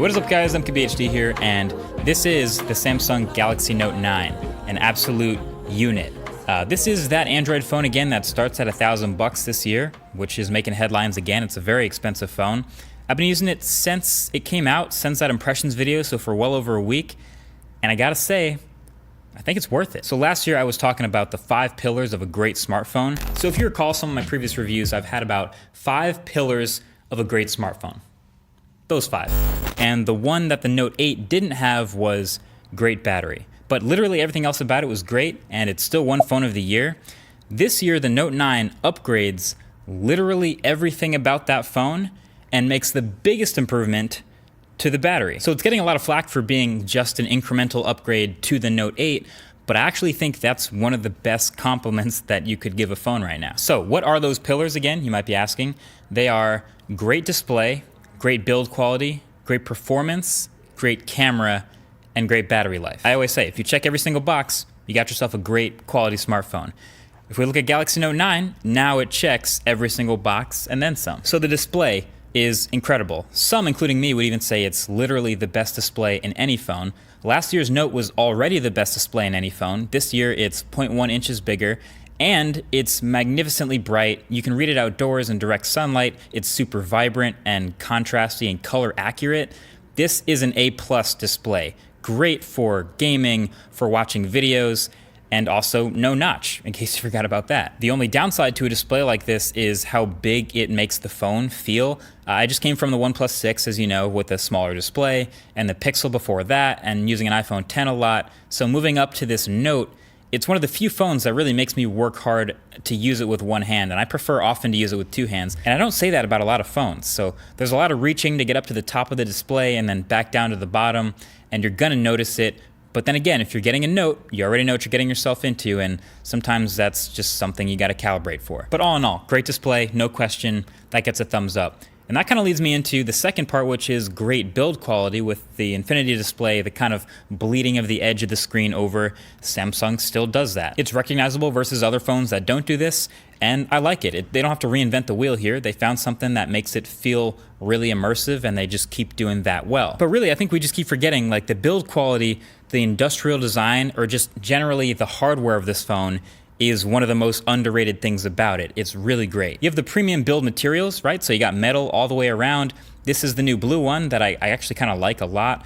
What is up guys, MKBHD here, and this is the Samsung Galaxy Note 9, an absolute unit. This is that Android phone again that starts at $1,000 this year, which is making headlines again. It's a very expensive phone. I've been using it since it came out, since that impressions video, so for well over a week, and I gotta say, I think it's worth it. So last year I was talking about the 5 pillars of a great smartphone. So if you recall some of my previous reviews, I've had about 5 pillars of a great smartphone. Those 5. And the one that the Note 8 didn't have was great battery. But literally everything else about it was great, and it's still one phone of the year. This year, the Note 9 upgrades literally everything about that phone and makes the biggest improvement to the battery. So it's getting a lot of flack for being just an incremental upgrade to the Note 8, but I actually think that's one of the best compliments that you could give a phone right now. So what are those pillars again, you might be asking? They are great display, great build quality, great performance, great camera, and great battery life. I always say, if you check every single box, you got yourself a great quality smartphone. If we look at Galaxy Note 9, now it checks every single box and then some. So the display is incredible. Some, including me, would even say it's literally the best display in any phone. Last year's Note was already the best display in any phone. This year it's 0.1 inches bigger, and it's magnificently bright. You can read it outdoors in direct sunlight. It's super vibrant and contrasty and color accurate. This is an A+ display. Great for gaming, for watching videos, and also no notch, in case you forgot about that. The only downside to a display like this is how big it makes the phone feel. I just came from the OnePlus 6, as you know, with a smaller display, and the Pixel before that, and using an iPhone 10 a lot. So moving up to this Note, it's one of the few phones that really makes me work hard to use it with one hand, and I prefer often to use it with 2 hands. And I don't say that about a lot of phones. So there's a lot of reaching to get up to the top of the display and then back down to the bottom, and you're gonna notice it. But then again, if you're getting a Note, you already know what you're getting yourself into, and sometimes that's just something you gotta calibrate for. But all in all, great display, no question, that gets a thumbs up. And that kind of leads me into the second part, which is great build quality. With the Infinity display, the kind of bleeding of the edge of the screen over, Samsung still does that. It's recognizable versus other phones that don't do this, and I like it. They don't have to reinvent the wheel here. They found something that makes it feel really immersive, and they just keep doing that well. But really, I think we just keep forgetting, like, the build quality, the industrial design, or just generally the hardware of this phone is one of the most underrated things about it. It's really great. You have the premium build materials, right? So you got metal all the way around. This is the new blue one that I actually kind of like a lot.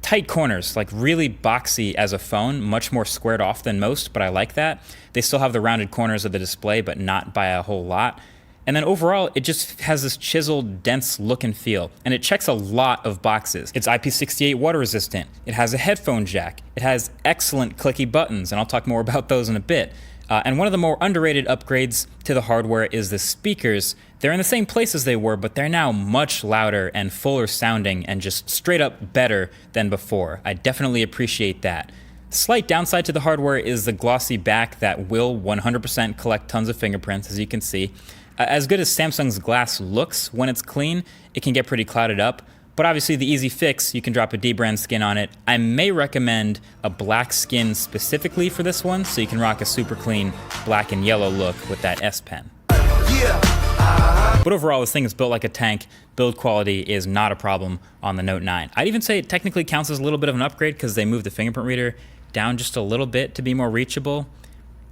Tight corners, like really boxy as a phone, much more squared off than most, but I like that. They still have the rounded corners of the display, but not by a whole lot. And then overall, it just has this chiseled, dense look and feel, and it checks a lot of boxes. It's IP68 water resistant. It has a headphone jack. It has excellent clicky buttons, and I'll talk more about those in a bit. And one of the more underrated upgrades to the hardware is the speakers. They're in the same place as they were, but they're now much louder and fuller sounding and just straight up better than before. I definitely appreciate that. Slight downside to the hardware is the glossy back that will 100% collect tons of fingerprints, as you can see. As good as Samsung's glass looks when it's clean, it can get pretty clouded up. But obviously the easy fix, you can drop a D-brand skin on it. I may recommend a black skin specifically for this one, so you can rock a super clean black and yellow look with that S Pen. But overall, this thing is built like a tank. Build quality is not a problem on the Note 9. I'd even say it technically counts as a little bit of an upgrade because they moved the fingerprint reader down just a little bit to be more reachable.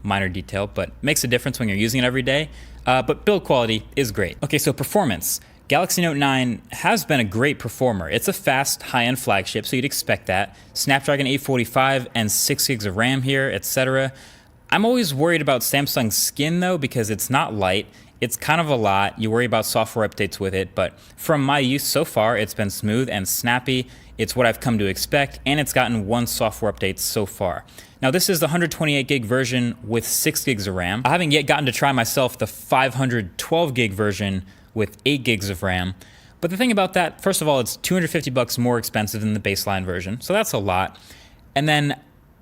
Minor detail, but makes a difference when you're using it every day. But build quality is great. Okay, so performance. Galaxy Note 9 has been a great performer. It's a fast, high-end flagship, so you'd expect that. Snapdragon 845 and 6 gigs of RAM here, etc. I'm always worried about Samsung's skin though, because it's not light. It's kind of a lot. You worry about software updates with it, but from my use so far, it's been smooth and snappy. It's what I've come to expect, and it's gotten 1 software update so far. Now this is the 128 gig version with 6 gigs of RAM. I haven't yet gotten to try myself the 512 gig version with 8 gigs of RAM. But the thing about that, first of all, it's $250 more expensive than the baseline version, so that's a lot. And then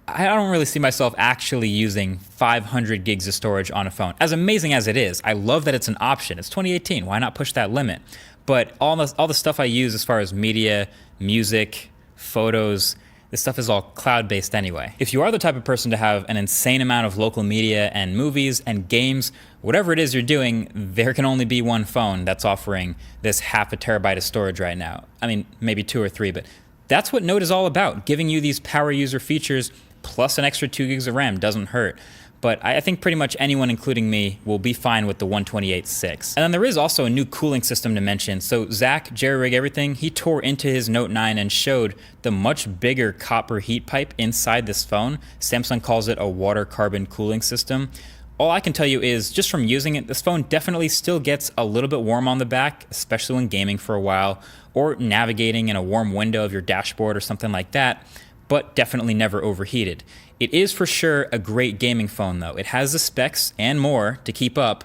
I don't really see myself actually using 500 gigs of storage on a phone. As amazing as it is, I love that it's an option. It's 2018, why not push that limit? But all the stuff I use as far as media, music, photos, This stuff is all cloud-based anyway. If you are the type of person to have an insane amount of local media and movies and games, whatever it is you're doing, there can only be one phone that's offering this half a terabyte of storage right now. I mean, maybe 2 or 3, but that's what Note is all about, giving you these power user features plus an extra 2 gigs of RAM doesn't hurt. But I think pretty much anyone, including me, will be fine with the 128.6. And then there is also a new cooling system to mention. So Zach, Jerry Rig Everything, he tore into his Note 9 and showed the much bigger copper heat pipe inside this phone. Samsung calls it a water carbon cooling system. All I can tell you is, just from using it, this phone definitely still gets a little bit warm on the back, especially when gaming for a while, or navigating in a warm window of your dashboard or something like that, but definitely never overheated. It is for sure a great gaming phone though. It has the specs and more to keep up,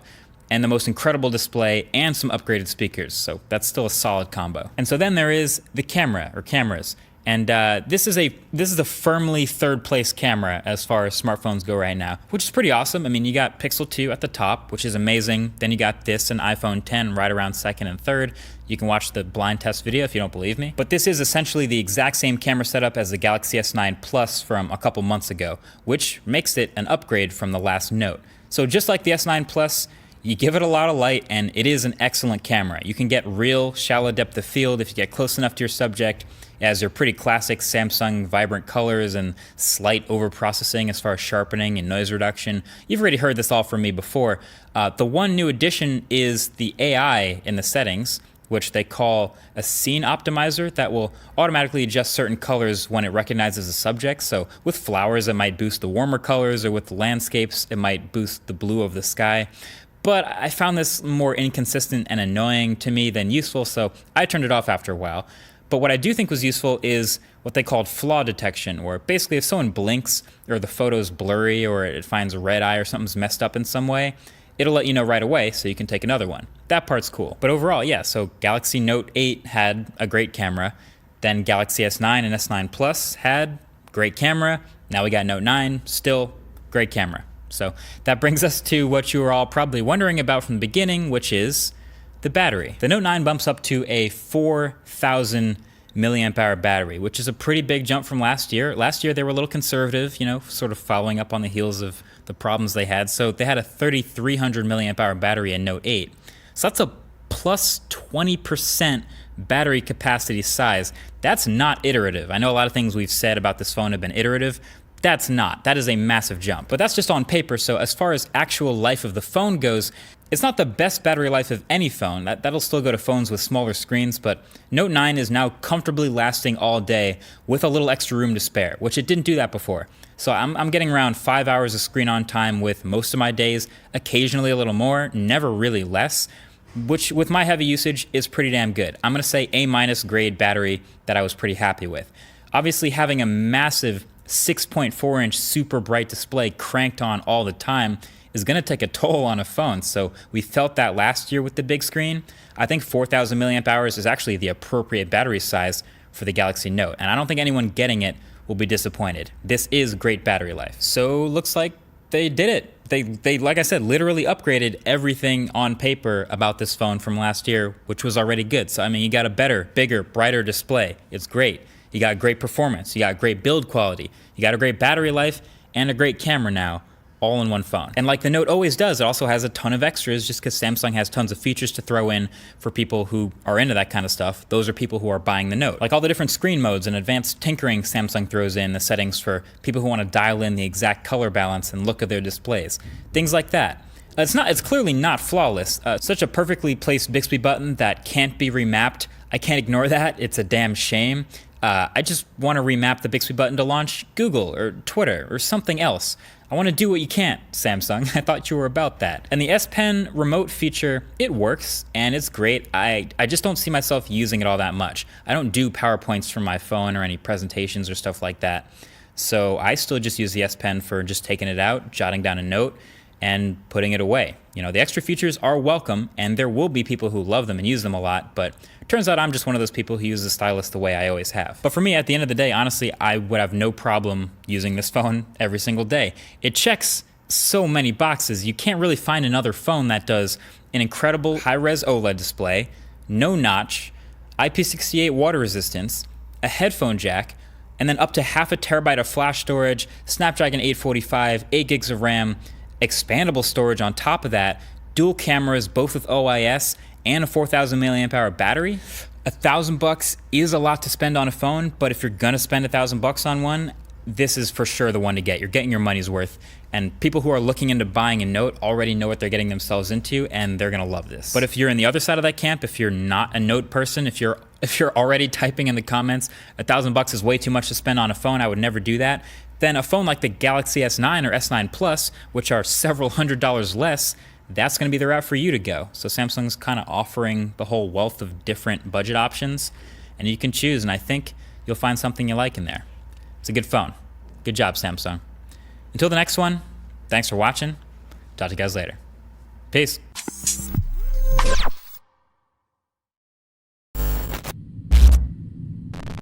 and the most incredible display and some upgraded speakers, so that's still a solid combo. And so then there is the camera, or cameras. And this is a firmly third place camera as far as smartphones go right now, which is pretty awesome. I mean, you got Pixel 2 at the top, which is amazing. Then you got this and iPhone 10 right around second and third. You can watch the blind test video if you don't believe me. But this is essentially the exact same camera setup as the Galaxy S9 Plus from a couple months ago, which makes it an upgrade from the last Note. So just like the S9 Plus, you give it a lot of light and it is an excellent camera. You can get real shallow depth of field if you get close enough to your subject. It has their pretty classic Samsung vibrant colors and slight overprocessing as far as sharpening and noise reduction. You've already heard this all from me before. The one new addition is the AI in the settings, which they call a scene optimizer that will automatically adjust certain colors when it recognizes a subject. So with flowers, it might boost the warmer colors, or with landscapes, it might boost the blue of the sky. But I found this more inconsistent and annoying to me than useful, so I turned it off after a while. But what I do think was useful is what they called flaw detection, where basically if someone blinks or the photo's blurry or it finds a red eye or something's messed up in some way, it'll let you know right away so you can take another one. That part's cool. But overall, yeah, so Galaxy Note 8 had a great camera. Then Galaxy S9 and S9 Plus had great camera. Now we got Note 9, still great camera. So that brings us to what you were all probably wondering about from the beginning, which is the battery. The Note 9 bumps up to a 4,000 milliamp hour battery, which is a pretty big jump from last year. Last year they were a little conservative, you know, sort of following up on the heels of the problems they had. So they had a 3,300 milliamp hour battery in Note 8. So that's a plus 20% battery capacity size. That's not iterative. I know a lot of things we've said about this phone have been iterative. That's not. That is a massive jump. But that's just on paper, so as far as actual life of the phone goes, it's not the best battery life of any phone. That'll still go to phones with smaller screens, but Note 9 is now comfortably lasting all day with a little extra room to spare, which it didn't do that before. So I'm getting around 5 hours of screen on time with most of my days, occasionally a little more, never really less, which with my heavy usage is pretty damn good. I'm gonna say A- grade battery that I was pretty happy with. Obviously having a massive 6.4-inch super bright display cranked on all the time is going to take a toll on a phone. So we felt that last year with the big screen. I think 4,000 milliamp hours is actually the appropriate battery size for the Galaxy Note. And I don't think anyone getting it will be disappointed. This is great battery life. So looks like they did it. They like I said, literally upgraded everything on paper about this phone from last year, which was already good. So I mean, you got a better, bigger, brighter display. It's great. You got great performance, you got great build quality, you got a great battery life, and a great camera now, all in one phone. And like the Note always does, it also has a ton of extras just because Samsung has tons of features to throw in for people who are into that kind of stuff. Those are people who are buying the Note. Like all the different screen modes and advanced tinkering Samsung throws in, the settings for people who want to dial in the exact color balance and look of their displays. Things like that. It's clearly not flawless. Such a perfectly placed Bixby button that can't be remapped. I can't ignore that, it's a damn shame. I just want to remap the Bixby button to launch Google or Twitter or something else. I want to do what you can't, Samsung. I thought you were about that. And the S Pen remote feature, it works and it's great. I just don't see myself using it all that much. I don't do PowerPoints from my phone or any presentations or stuff like that. So I still just use the S Pen for just taking it out, jotting down a note, and putting it away. You know, the extra features are welcome, and there will be people who love them and use them a lot, but turns out I'm just one of those people who uses the stylus the way I always have. But for me, at the end of the day, honestly, I would have no problem using this phone every single day. It checks so many boxes. You can't really find another phone that does an incredible high-res OLED display, no notch, IP68 water resistance, a headphone jack, and then up to half a terabyte of flash storage, Snapdragon 845, 8 gigs of RAM, expandable storage on top of that, dual cameras, both with OIS, and a 4,000 milliamp hour battery. $1,000 is a lot to spend on a phone, but if you're gonna spend $1,000 on one, this is for sure the one to get. You're getting your money's worth, and people who are looking into buying a Note already know what they're getting themselves into, and they're gonna love this. But if you're in the other side of that camp, if you're not a Note person, if you're already typing in the comments, $1,000 is way too much to spend on a phone, I would never do that, then a phone like the Galaxy S9 or S9 Plus, which are several $100s less, that's going to be the route for you to go. So Samsung's kind of offering the whole wealth of different budget options, and you can choose, and I think you'll find something you like in there. It's a good phone. Good job, Samsung. Until the next one, thanks for watching. Talk to you guys later. Peace.